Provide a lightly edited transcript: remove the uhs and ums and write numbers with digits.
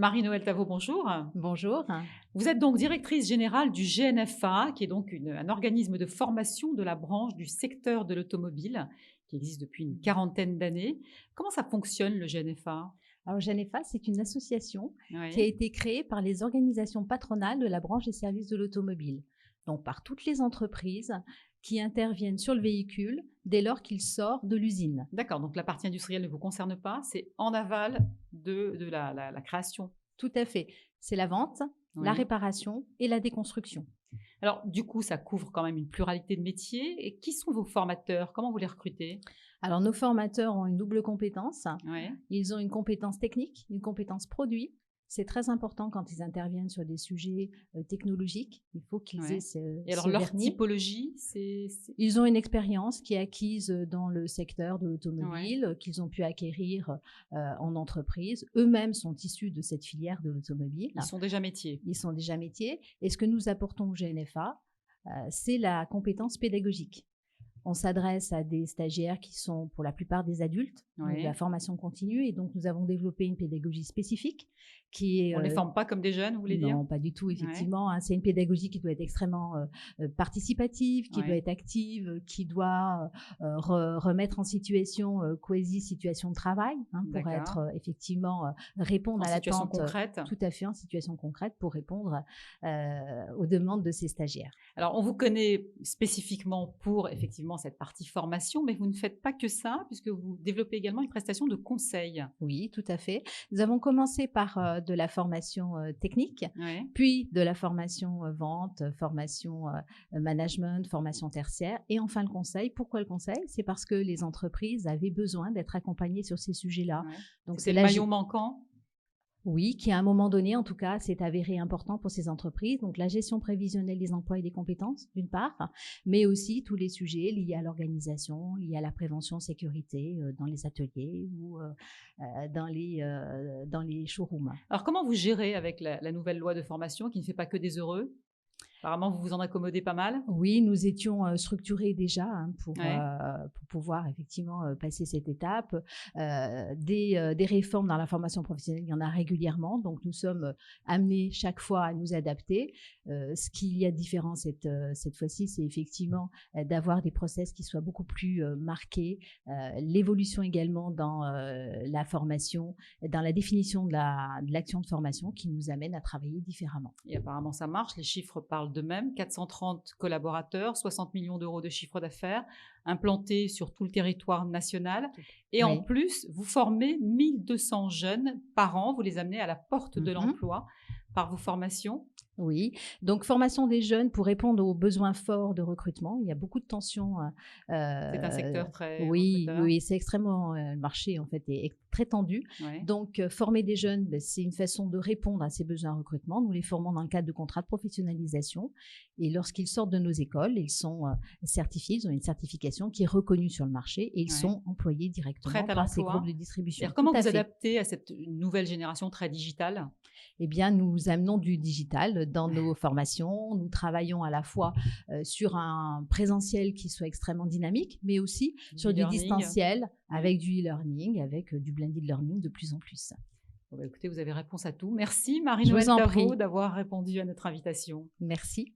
Marie-Noëlle Tavot, bonjour. Bonjour. Vous êtes donc directrice générale du GNFA, qui est donc un organisme de formation de la branche du secteur de l'automobile, qui existe depuis une quarantaine d'années. Comment ça fonctionne, le GNFA? Alors, Genefa, c'est une association qui a Oui. été créée par les organisations patronales de la branche des services de l'automobile, donc par toutes les entreprises qui interviennent sur le véhicule dès lors qu'il sort de l'usine. D'accord, donc la partie industrielle ne vous concerne pas, c'est en aval de la création. Tout à fait. C'est la vente, la Oui. réparation et la déconstruction. Alors, du coup, ça couvre quand même une pluralité de métiers. Et qui sont vos formateurs? Comment vous les recrutez? Alors, nos formateurs ont une double compétence. Oui. Ils ont une compétence technique, une compétence produit. C'est très important quand ils interviennent sur des sujets technologiques. Il faut qu'ils Ouais. aient ce, Et alors, ce leur vernis. typologie, Ils ont une expérience qui est acquise dans le secteur de Ouais. l'automobile, qu'ils ont pu acquérir en entreprise. Eux-mêmes sont issus de cette filière de l'automobile. Ils sont déjà métiers. Ils sont déjà métiers. Et ce que nous apportons au GNFA, c'est la compétence pédagogique. On s'adresse à des stagiaires qui sont pour la plupart des adultes, donc de Oui. la formation continue. Et donc, nous avons développé une pédagogie spécifique qui est On ne les forme pas comme des jeunes, vous voulez dire? non, pas du tout, Ouais. effectivement, hein. C'est une pédagogie qui doit être extrêmement participative, qui doit Ouais. être active, qui doit remettre en situation, quasi-situation de travail, hein, pour être D'accord. effectivement, répondre En à situation l'attente concrète? tout à fait en situation concrète pour répondre aux demandes de ces stagiaires. Alors, on vous connaît spécifiquement pour effectivement cette partie formation, mais vous ne faites pas que ça, puisque vous développez également une prestation de conseil. Oui, tout à fait. Nous avons commencé par de la formation technique, Ouais. puis de la formation vente, formation management, formation tertiaire, et enfin le conseil. Pourquoi le conseil? C'est parce que les entreprises avaient besoin d'être accompagnées sur ces sujets-là. Ouais. Donc C'était c'est le là, maillon manquant? oui, qui à un moment donné, en tout cas, s'est avéré important pour ces entreprises. Donc la gestion prévisionnelle des emplois et des compétences, d'une part, mais aussi tous les sujets liés à l'organisation, liés à la prévention sécurité dans les ateliers ou dans les showrooms. Alors, comment vous gérez avec la nouvelle loi de formation qui ne fait pas que des heureux? Apparemment, vous vous en accommodez pas mal? Oui, nous étions structurés déjà, hein, Ouais. pour pouvoir effectivement passer cette étape. Des réformes dans la formation professionnelle, il y en a régulièrement, donc nous sommes amenés chaque fois à nous adapter. Ce qu'il y a de différent cette fois-ci, c'est effectivement d'avoir des process qui soient beaucoup plus marqués, l'évolution également dans la formation, dans la définition de l'action de formation qui nous amène à travailler différemment. Et apparemment, ça marche. Les chiffres parlent d'eux-mêmes. 430 collaborateurs, 60 millions d'euros de chiffre d'affaires, implantés sur tout le territoire national. Et en Oui. plus, vous formez 1200 jeunes par an. Vous les amenez à la porte de Mhm. l'emploi par vos formations. Oui, donc formation des jeunes pour répondre aux besoins forts de recrutement. Il y a beaucoup de tensions. C'est un secteur très Oui, recruteur. oui, c'est extrêmement. Le marché en fait est très tendu. Ouais. Donc former des jeunes, ben, c'est une façon de répondre à ces besoins de recrutement. Nous les formons dans le cadre de contrats de professionnalisation. Et lorsqu'ils sortent de nos écoles, ils sont certifiés. Ils ont une certification qui est reconnue sur le marché et ils Ouais. sont employés directement Prête à par ces groupes l'emploi. de Et distribution. alors, Tout comment à vous fait. adaptez à cette nouvelle génération très digitale? Eh bien, nous amenons du digital dans nos formations. Nous travaillons à la fois sur un présentiel qui soit extrêmement dynamique, mais aussi Du sur du e-learning? distanciel Ouais. avec du e-learning, avec du blended learning de plus en plus. Bon, bah, écoutez, vous avez réponse à tout. Merci Je vous Marie-Noëlle en Tavot prie. d'avoir répondu à notre invitation. Merci.